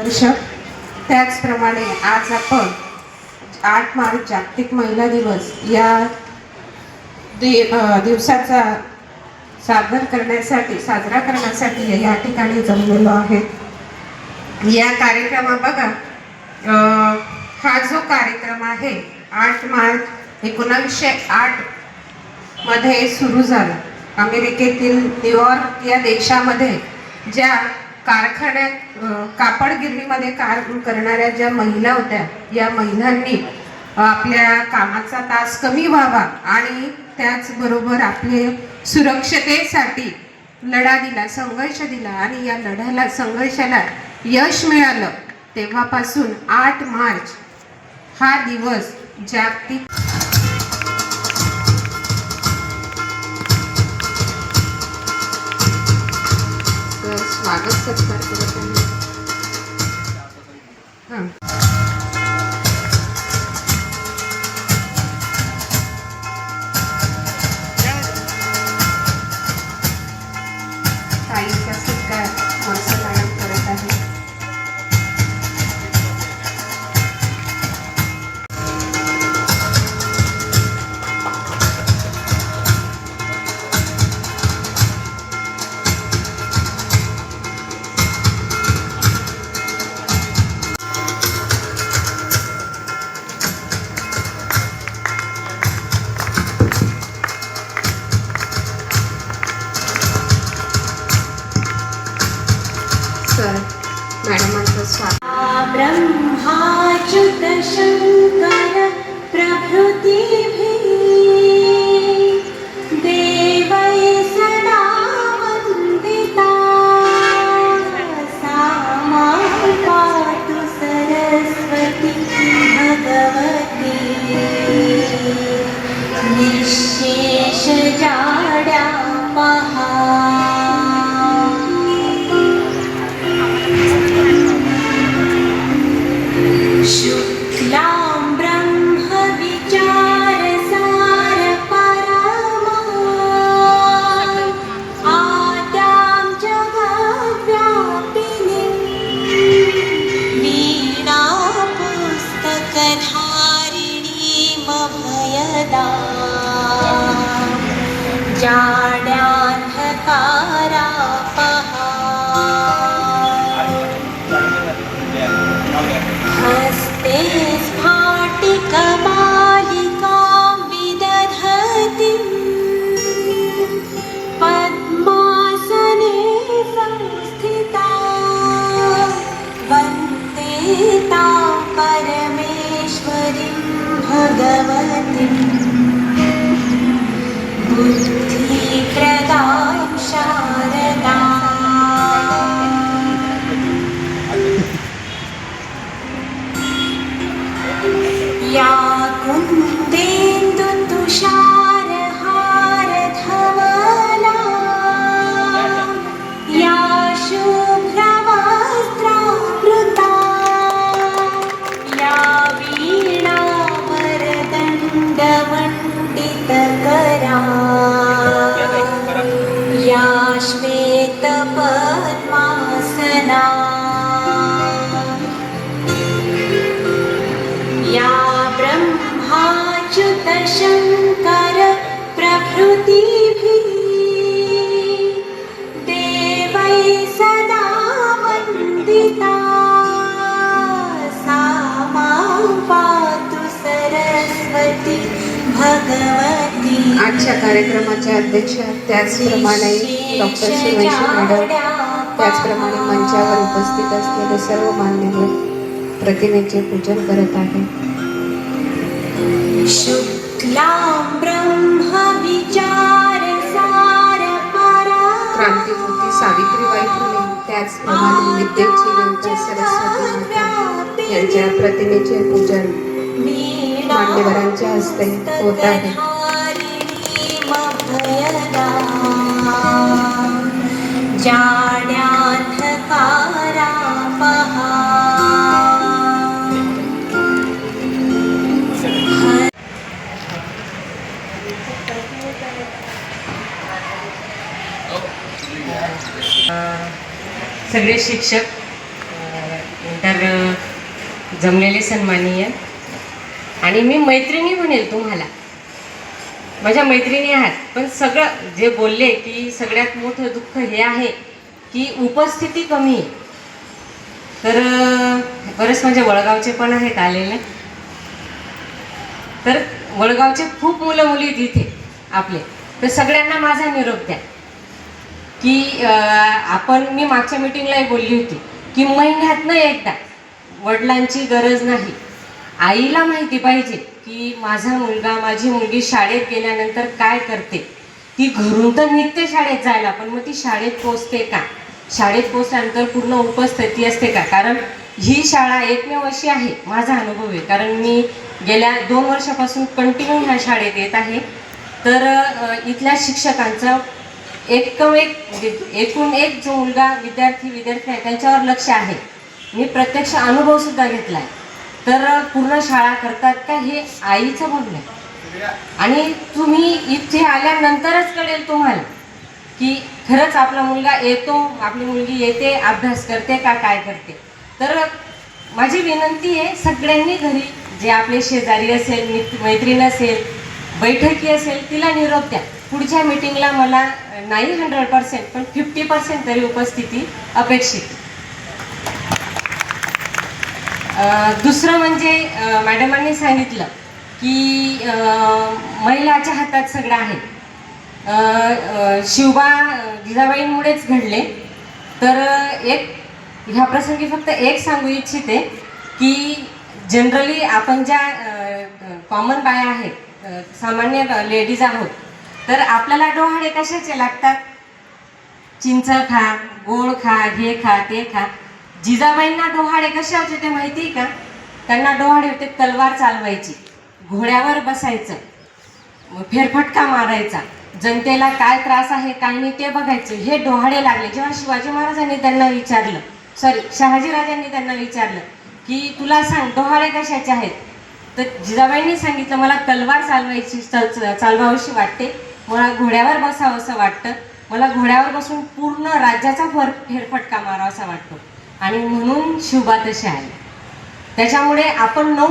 वर्ष. त्याचप्रमाणे आज आपण 8 मार्च जागतिक महिला दिवस या दिवसाचा साजरा करण्यासाठी या ठिकाणी जमलेलो आहे. या कार्यक्रमा बघा, हा जो कार्यक्रम आहे 8 मार्च 1908 मध्ये सुरू झाला. अमेरिकेतील न्यूयॉर्क या देशामध्ये ज्या कारखान्यात कापड गिरणीमध्ये काम करणाऱ्या ज्या महिला होत्या, या महिलांनी आपल्या कामाचा तास कमी व्हावा आणि त्याचबरोबर आपले सुरक्षतेसाठी लढा दिला, संघर्ष दिला आणि या संघर्षाला यश मिळालं. तेव्हापासून 8 मार्च हा दिवस जागतिक स्वागत सत्कार करत आहे. ताईचा सत्कार मस्त मॅडम करत आहे. मॅडमांचं स्वागत. ब्रह्माच्युत शंकर प्रभृतिभिः देवैः सदा वन्दिता सा मां पातु सरस्वती भगवती निःशेषजाड्यापहा. शुक्लां ब्रह्म विचारसार परमा आद्यां जगद्व्यापिनीं वीणा पुस्तकधारिणीमभयदां जाड्यान्धकारापहा. हस्ते स्फाटिकमालिकां विदधतीं पद्मासने संस्थिता वन्दे तां परमेश्वरीं भगवतीं बुद्धिप्रदां शारदाम्. या कुन्देन्दुतुषारहारधवला या शुभ्रवस्त्रावृता या वीणावरदण्डवण्डितकरा या श्वेतपद्मासना या ब्रह्माच्युत शंकर प्रभृतिभिः देवैः सदा वन्दिता सा मां पातु सरस्वती भगवती. आजच्या कार्यक्रमाच्या अध्यक्ष त्याचप्रमाणे डॉक्टर सुरेश मॅडम, त्याचप्रमाणे मंचावर उपस्थित असलेले सर्व मान्यवर प्रतिमेचे पूजन करत आहे. शुक्लां ब्रह्म विचारसार परमा क्रांतीज्योती सावित्रीबाई फुले, त्याचप्रमाणे विद्येची देवता सरस्वती माता यांच्या प्रतिमेचे पूजन मान्यवरांच्या हस्ते होत आहे. जाड्यान्धकारापहा. सगळे शिक्षक त्यानंतर जमलेले सन्माननीय आणि मी मैत्रिणी म्हणेल तुम्हाला, माझ्या मैत्रिणी आहात. पण सगळं जे बोलले की सगळ्यात मोठं दुःख हे आहे की उपस्थिती कमी आहे. तर बरेच म्हणजे वडगावचे पण आहेत आलेले. तर वडगावचे खूप मुलं मुली तिथे आपले. तर सगळ्यांना माझा निरोप द्या की मी मागच्या मीटिंगलाही बोलली होती की महिन्यातनं एकदा वडिलांची गरज नाही, आईला माहिती पाहिजे की माझा मुलगा माझी मुलगी शाळेत गेल्यानंतर काय करते. ती घरून तर निघते शाळेत जायला, पण मग ती शाळेत पोचते का, शाळेत पोचल्यानंतर पूर्ण उपस्थिती असते का. कारण ही शाळा एकमेव अशी आहे, माझा अनुभव आहे, कारण मी गेल्या 2 वर्षापासून कंटिन्यू ह्या शाळेत येत आहे. तर इथल्या शिक्षकांचं एकूण एक जो मुलगा विद्यार्थी आहे त्यांच्यावर लक्ष आहे. मी प्रत्यक्ष अनुभवसुद्धा घेतला आहे. तर पूर्ण शाळा करतात का हे आईचं म्हणणं आहे. आणि तुम्ही इथे आल्यानंतरच कळेल तुम्हाला की खरंच आपला मुलगा येतो, आपली मुलगी येते, अभ्यास करते का, काय करते. तर माझी विनंती आहे सगळ्यांनी घरी जे आपले शेजारी असेल, मैत्रीण असेल, बैठकी असेल, तिला निरोप द्या. पुढच्या मीटिंगला मला नाही 100% पण 50% तरी उपस्थिती अपेक्षित. दुसरं म्हणजे मॅडमांनी सांगितलं की महिलाच्या हातात सगळं आहे. शिवबा जिजाबाईंमुळेच घडले. तर ह्या प्रसंगी फक्त एक सांगू इच्छिते की जनरली आपण ज्या कॉमन बाया आहेत, सामान्य लेडीज आहोत, तर आपल्याला डोहाळे कशाचे लागतात, चिंच खा, गोळ खा, हे खा, ते खा. जिजाबाईंना डोहाळे कसे होते ते माहिती आहे का. त्यांना डोहाळे होते तलवार चालवायची, घोड्यावर बसायचं, फेरफटका मारायचा, जनतेला काय त्रास आहे काय नाही ते बघायचं. हे डोहाळे लागले जेव्हा शिवाजी महाराजांनी त्यांना विचारलं, शहाजीराजांनी त्यांना विचारलं की तुला सांग डोहाळे कशाचे आहेत. तर जिजाबाईंनी सांगितलं मला तलवार चालवावीशी वाटते, मला घोड्यावर बसावं असं वाटतं, मला घोड्यावर बसून पूर्ण राज्याचा फेरफटका मारावासा वाटतो, आणि म्हणून शिवबा तसे आले. त्याच्यामुळे आपण 9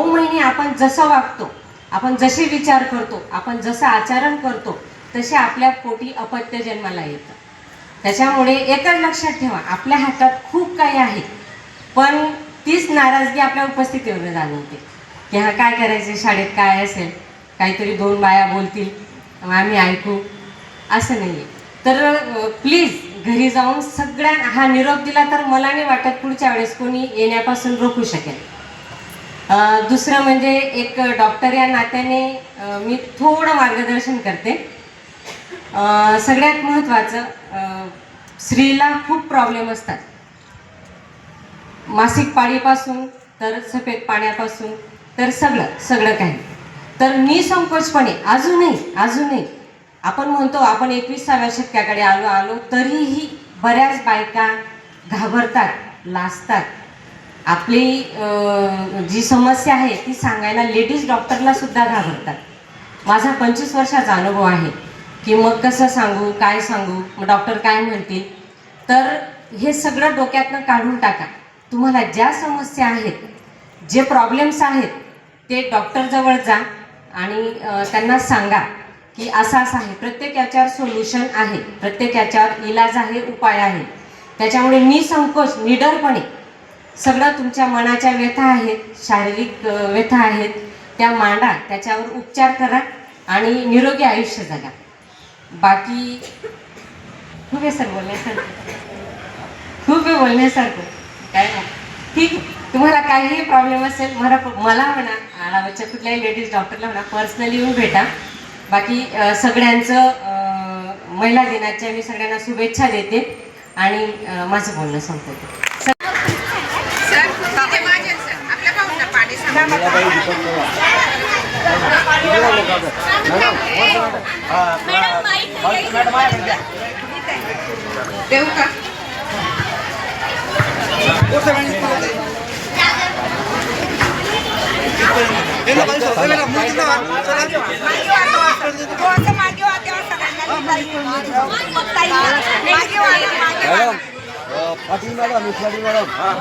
महिने आपण जसं वागतो, आपण जसे विचार करतो, आपण जसं आचरण करतो, तसे आपल्या पोटी अपत्य जन्माला येतं. त्याच्यामुळे एकच लक्षात ठेवा, आपल्या हातात खूप काही आहे, पण तीच नाराजगी आपल्या उपस्थितीवर जाणवते की हा काय करायचं, शाळेत काय असेल, काहीतरी 2 बाया बोलतील, आम्ही ऐकू, असं नाही आहे. तर प्लीज घरी जाऊन सगळ्यांना हा निरोप दिला तर मला नाही वाटत पुढच्या वेळेस कोणी येण्यापासून रोखू शकेल. दुसरं म्हणजे एक डॉक्टर या नात्याने मी थोडं मार्गदर्शन करते. सगळ्यात महत्त्वाचं, स्त्रीला खूप प्रॉब्लेम असतात, मासिक पाळीपासून तर सफेद पाण्यापासून तर सगळं काही. तर निसंकोचपणे अजूनही आपण म्हणतो आपण 21व्या शतकाकडे आलो तरीही बऱ्याच बायका घाबरतात, लाजतात. आपली जी समस्या आहे ती सांगायला लेडीज डॉक्टरला सुद्धा घाबरतात. माझा 25 वर्षाचा अनुभव आहे की मग कसं सांगू, काय सांगू, मग डॉक्टर काय म्हणतील. तर हे सगळं डोक्यातनं काढून टाका. तुम्हाला ज्या समस्या आहेत, जे प्रॉब्लेम्स आहेत, ते डॉक्टरजवळ जा आणि त्यांना सांगा की असं आहे. प्रत्येक याच्यावर सोल्युशन आहे, प्रत्येक याच्यावर इलाज आहे, उपाय आहे. त्याच्यामुळे निसंकोच, निडरपणे सगळं तुमच्या मनाच्या व्यथा आहेत, शारीरिक व्यथा आहेत, त्या मांडा, त्याच्यावर उपचार करा आणि निरोगी आयुष्य जगा. बाकी खूप आहे सर बोलण्यासारखं, खूप आहे बोलण्यासारखं. काय ठीक, तुम्हाला काहीही प्रॉब्लेम असेल मला म्हणा, आळावच्या कुठल्याही लेडीज डॉक्टरला म्हणा, पर्सनली येऊन भेटा. बाकी सगळ्यांचं महिला दिनाच्या मी सगळ्यांना शुभेच्छा देते आणि माझं बोलणं संपवते. देऊ का? पाटील मॅडम पाटील मॅडम हां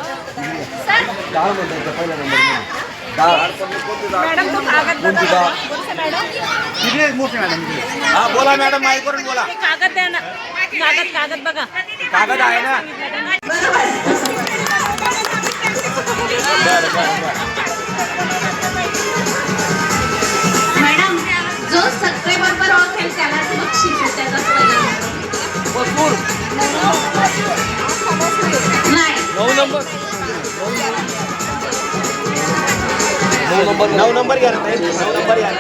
डाळ म्हणतो पहिला नंबर डाळ कोणती डाळ किती मोठे मॅडम हा बोला मॅडम माईक करून बोला कागद द्या ना कागद बघा कागद आहे ना मॅडम जो सगळे बरोबर ओळखेल त्यालाच बक्षीस आहे त्याचाच पहिला भरपूर नाही 9 नंबर 9 नंबर घ्या ना 9 नंबर घ्या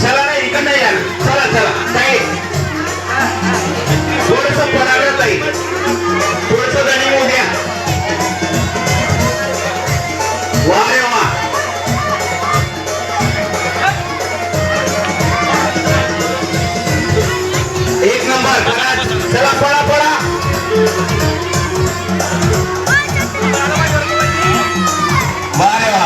चला नाही इकडं नाही यार चला चला ताई थोडंसं पडावं ताई थोडंसं गणी उद्या वा रे वा एक नंबर चला पडा पडा वा रे वा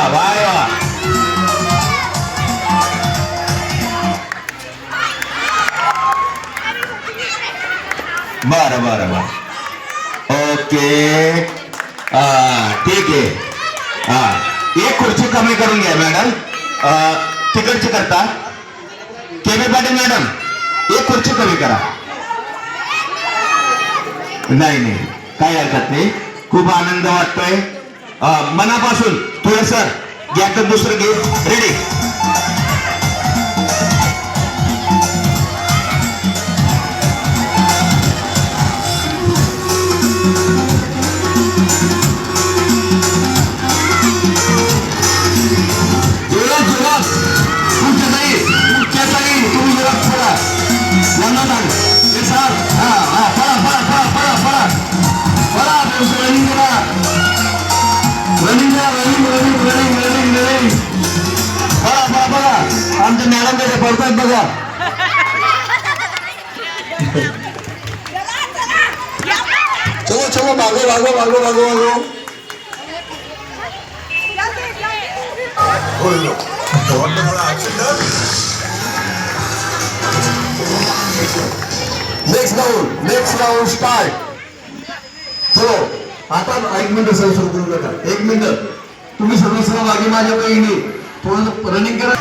बरं बरं बरं ओके ठीक आहे हा एक खुर्ची कमी करून घ्या मॅडम तिकडची करता केबी पाटील मॅडम एक खुर्ची कमी करा नाही नाही काही हरकत नाही खूप आनंद वाटतोय मनापासून तुळे सर घ्या तर दुसरं घे रेडी आमच्या मॅडम कसे पडतात बघा चलो चलो भागो भागो भागो भागो भागो नेक्स्ट राउंड स्टार्ट चलो आता 1 मिनिट सर सुरू करू नका 1 मिनिट तुम्ही सर्व सहभागी माझ्या बहिणी थोडं रनिंग करा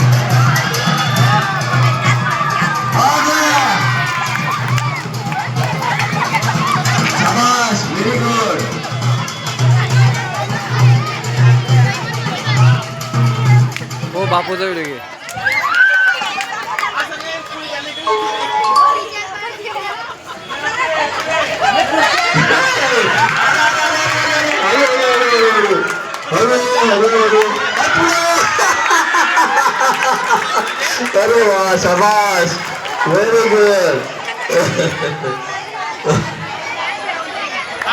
शाबाश व्हेरी गुड हो बापूचा व्हिडिओ घे अरे वाह शाबाश व्हेरी गुड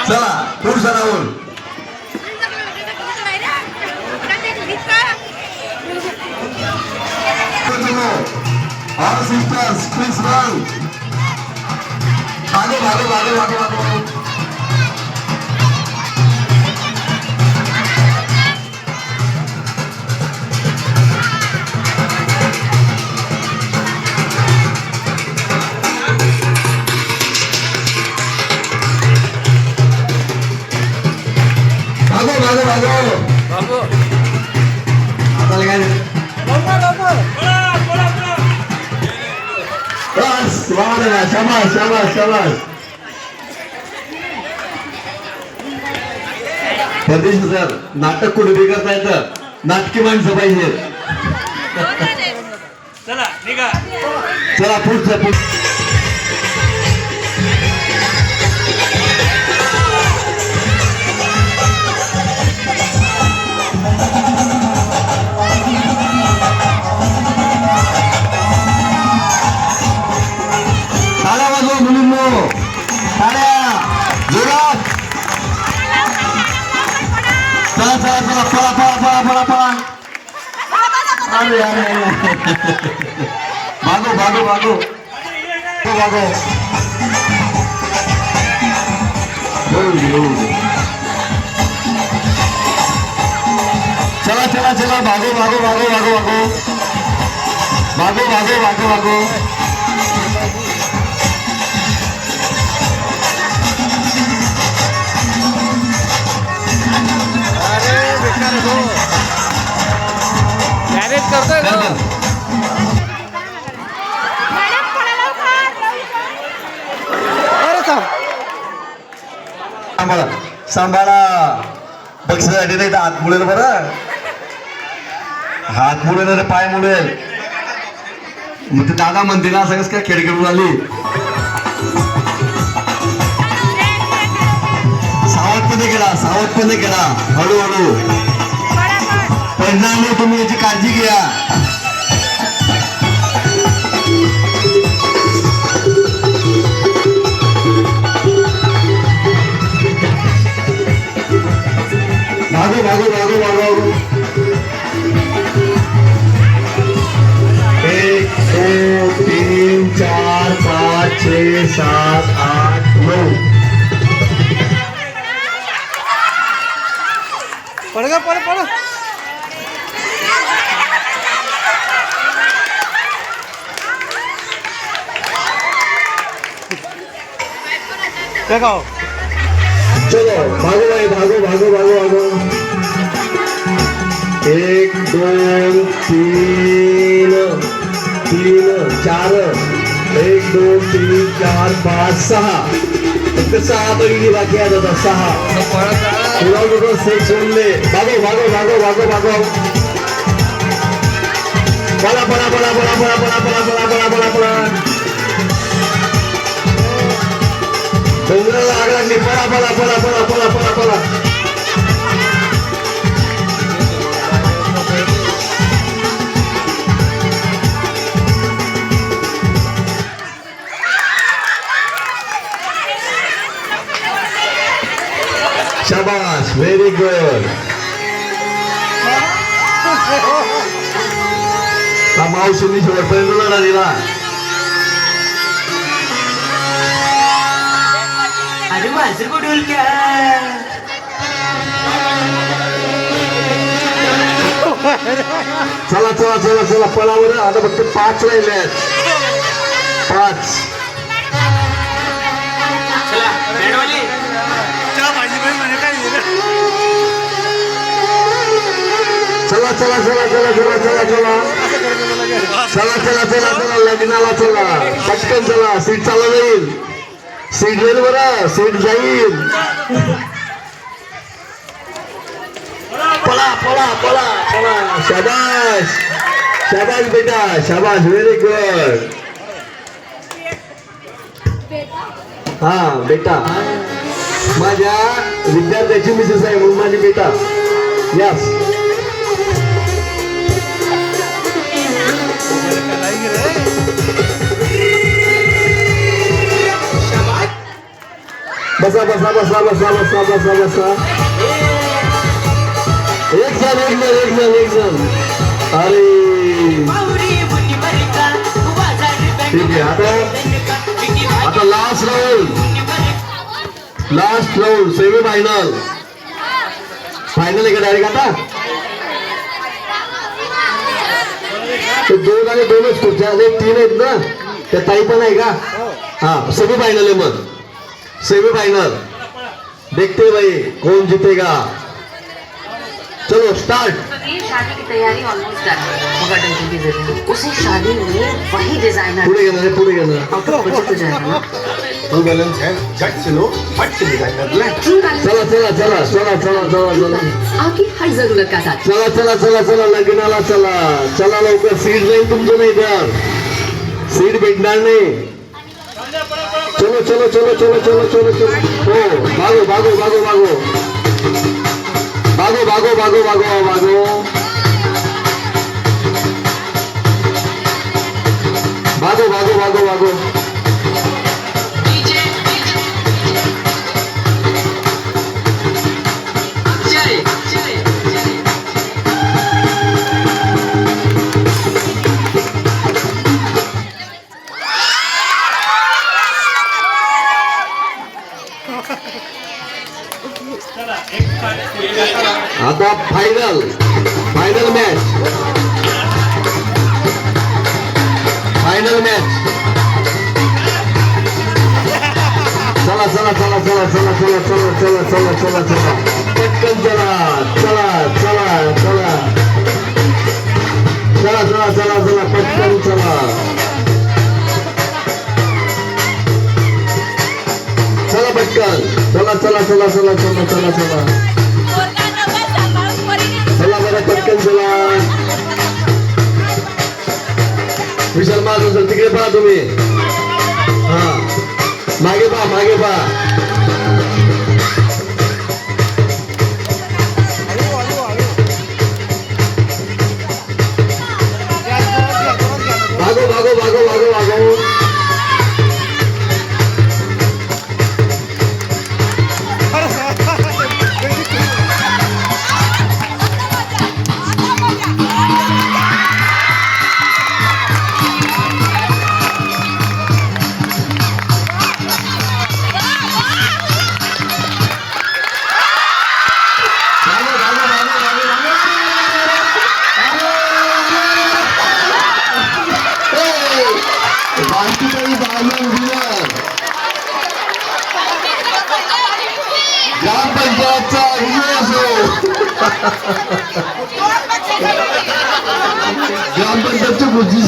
चला पुढचा Rahul All sisters, please run. भागो भागो भागो भागो भागो भागो भागो बापू आता लगाय बस वाह शाबाश शाबाश शाबाश परदेश सर नाटक कुठे बी करता येतं नाटकी माणसं पाहिजे चला निघा चला पुढचं टाळ्या वाजवा मुलींनो टाळ्या जोरात चला चला चला पळा पळा पळा पळा पळा अरे अरे भागो भागो भागो भागो चला चला चला भागो भागो भागो भागो भागो भागो भागो भागो भागो सांभाळा सांभाळा बक्षीसाठी नाही तर हात मुळेल बरं हात मुळेल रे पाय मुळेल मग ते दादा म्हणते ना सगळंच काय खेळ खेळून आली सावधपणे गेला हळूहळू पडणार नाही तुम्ही याची काळजी घ्या भागो भागो भागो भागो 1 2 3 4 5 6 7 8 9 पड़ क्या कहो चलो भागो भाई भागो भागो भागो भागो 1 2 3 4 1 2 3 4 5 6 फक्त 6 बघितली बाकी आहे आता 6 तुला सोडले भागो भागो भागो भागो भागो पळा पळा पळा पळा पळा पळा पळा पळा पळा पळा पळा डोंगराला आग लागली पळा पळा पळा पळा पळा पळा पळा शाबाश व्हेरी गुड हा मावशींनी शेवटपर्यंत लढा दिला अरे माझं कुठून क्या चला चला चला चला पळावर आता फक्त 5 राहिले आहेत 5 चला चला चला चला चला चला चला चला चला चला चला लग्नाला चला पटकन चला सीट चालू जाईल सीट जाईल बरं सीट जाईल पळा पळा पळा पळा शाबाश शाबाश बेटा शाबाश व्हेरी गुड हा बेटा माझ्या विद्यार्थ्याची मिसेस आहे म्हणून माझी बेटा यस बसा बसा बसा बसा बसा बसा बसा एक जण अरे ठीक आहे आता लास्ट राऊंड सेमी फायनल आहे का डायरेक्ट आता ते 2 आणि 2च खुर्च्या 3 आहेत ना त्या ताई पण आहे का हा सेमी फायनल आहे मग सेमीफाइनल देखते भाई कौन जीतेगा चलो स्टार्ट शादी की तैयारी ऑलमोस्ट डन है उसी शादी में वही डिजाइनर पुढे गेलं बचत हो जाएगा ना तो बैलेंस है झट से लो फट से डिजाइनर ले ट्रू बैलेंस चला चला चला चला चला चला चला आपकी हर जरूरत का साथ चला चला चला चला लग्नाला चला चला लवकर सीट जाईल तुमचं नाही तर सीट भेटणार नाही चलो चलो चलो चलो चलो चलो चलो हो भागो भागो भागो भागो भागो भागो भागो भागो भागो भागो भागो भागो भागो आता फायनल मॅच चला चला चला चला चला चला चला चला चला चला चला पटकन चला चला चला चला चला चला चला चला पटकन चला चला पटकन चला चला चला चला चला चला चला चला बरं पटकन चला. विशाल माझं सर तिकडे पहा तुम्ही. हा मागे पहा मागे पहा. भागो भागो भागो भागो भागो. ग्रामपंचायतचा विजय असो. ग्रामपंचायतची खुर्ची.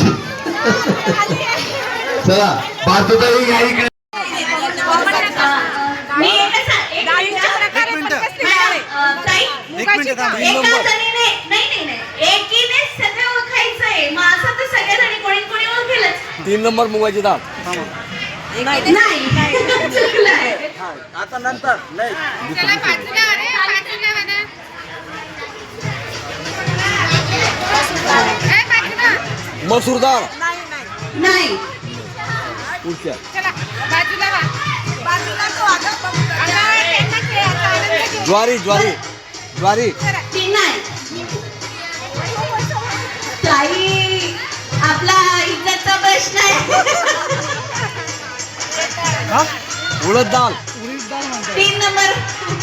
चला भारताताई या इकडे. मी एका जणीने नाही एकीने सगळं ओळखायचंय. मग असं तर सगळ्या जणी कोणी कोणी ओळखेलच. 3 नंबर मुगाची डाळ. नाही चुकलं आहे. आता नंतर नाही. मसूर डाळ नाही पुढच्या. ज्वारी ज्वारी ज्वारी. ती नाही. ताई आपला इज्जतचा प्रश्न आहे. उडद डाळ. 3 नंबर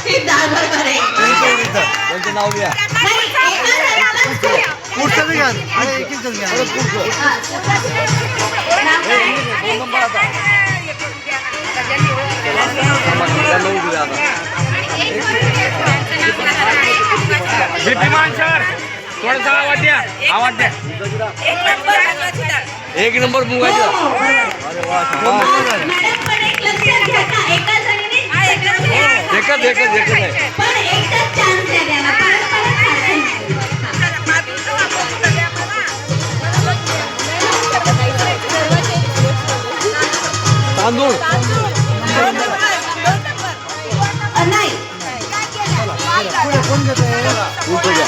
ती डाळ बरोबर आहे. त्यांचं नाव लिहा. नाही, एका जणालाच द्या. पुढचं बी घ्या. अरे एकच घ्या. नाव काय? थोडासा आवाज द्या. आवाज द्या. 1 नंबर मुगाची डाळ. मॅडम पण एक लक्षात घ्या का एका जणीने एकच एकच एकच आहे. पण एकच चान्स द्या त्यांना. परत परत सारखं नाही. तांदूळ. नाही पुढचं घ्या.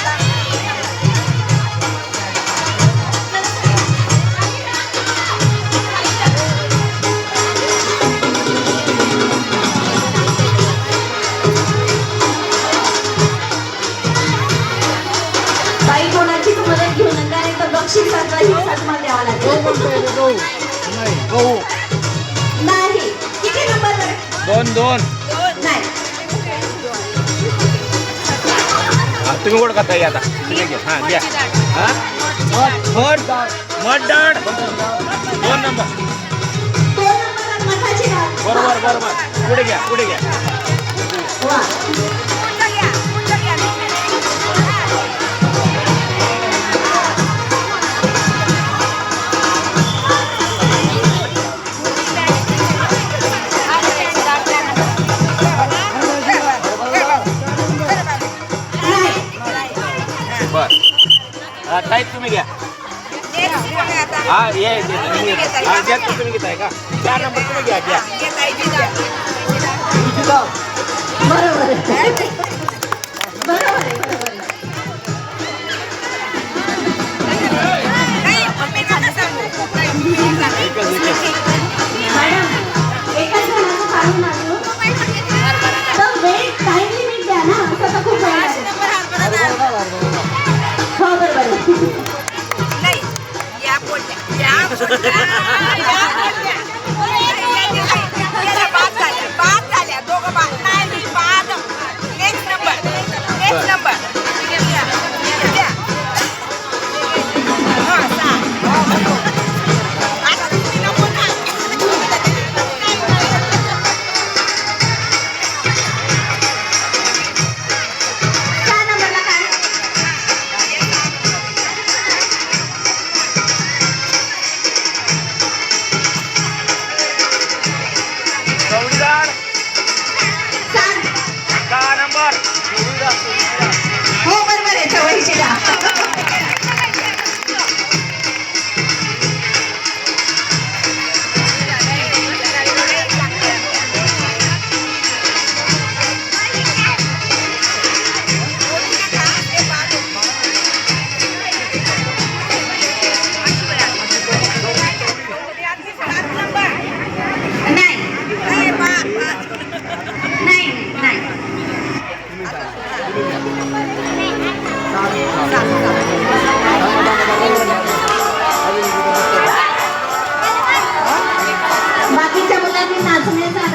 बाई कोणाचीच मदत घेऊ नका नाही तर बक्षीस तुम्हाला द्यावा लागेल. गहू. नाही. किती नंबर? 2 नाही. तुम्ही गोड खाता आता. ठीक आहे. हा घ्या. हा मठ डाळ 2 नंबर. 2 नंबर मठाची डाळ. बरोबर. पुढे घ्या. वा. ताई तुम्ही घ्या. हा ये तुम्ही घेताय का? 4 नंबर तुम्ही घ्या. बरोबर आहे. मॅडम एकाच जणाचं काढून आणलो तर वेळ टाइम लिमिट द्या ना. असं तर खूप वेळ लागेल. हो बरोबर आहे.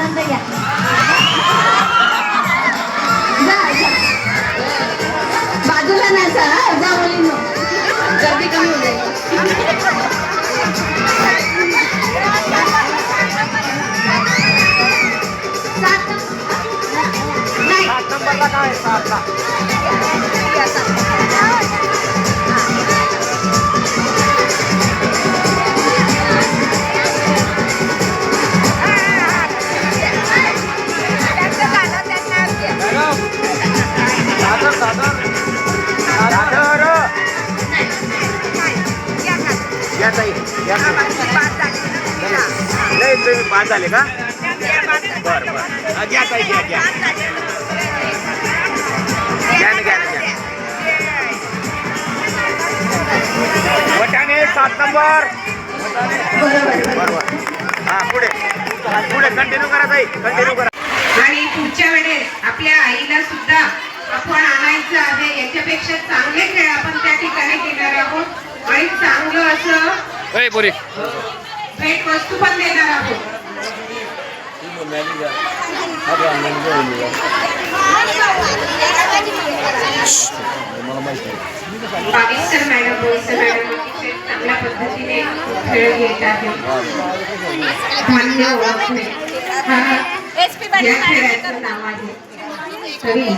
आनंद घ्या. जा. बाजूला नाचा जा मुलींनो. गर्दी कमी होईल. नाही 7 नंबरला काय 7 ला तुम्ही पास झाले का बर बर घ्या ताई घ्या घ्या घ्या ना घ्या ना घ्या वटाणे 7 नंबर बरोबर हा पुढे पुढे कंटिन्यू करा ताई कंटिन्यू करा. आणि पुढच्या वेळेस आपल्या आईला सुद्धा आपण आणायचं आहे. याच्यापेक्षा चांगले खेळ आपण त्या ठिकाणी घेणार आहोत आणि चांगलं असं भेट वस्तू पण देणार आहोत. बागेश्वर मॅडम बोईसर मॅडम अतिशय चांगल्या पद्धतीने खेळ घेत आहेत. धान्य ओळखणे या खेळाचं नाव आहे. तरी SP.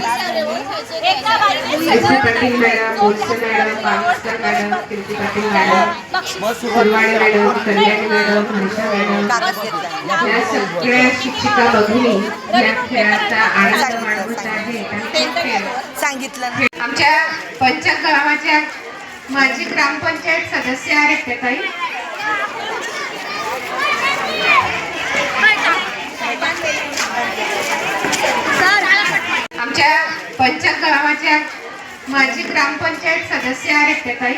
Patil madam, Boisar madam, Bageshwar madam, Kirti Patil madam, Phulwade madam, Kalyani madam, Harsha madam या सगळ्या शिक्षिका भगिनी या खेळाचा आनंद माणवत आहेत. सांगितलं आमच्या पंचायत गावाच्या माजी ग्रामपंचायत सदस्य आहेत त्या ताई. आमच्या पंचायत गावाच्या माजी ग्रामपंचायत सदस्य आहेत त्या ताई.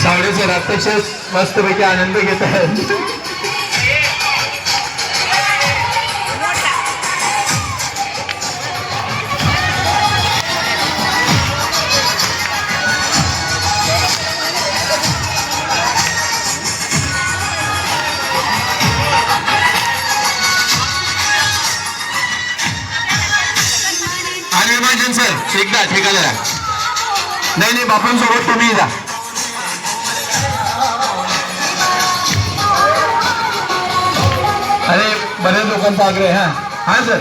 सावळे सर अतिशय मस्तपैकी आनंद घेत आहेत. अनिर्माजन सर एकदा ठिकाणा नाही बापूंसोबत तुम्ही जा. अरे बऱ्याच लोकांचा आग्रह आहे. हा सर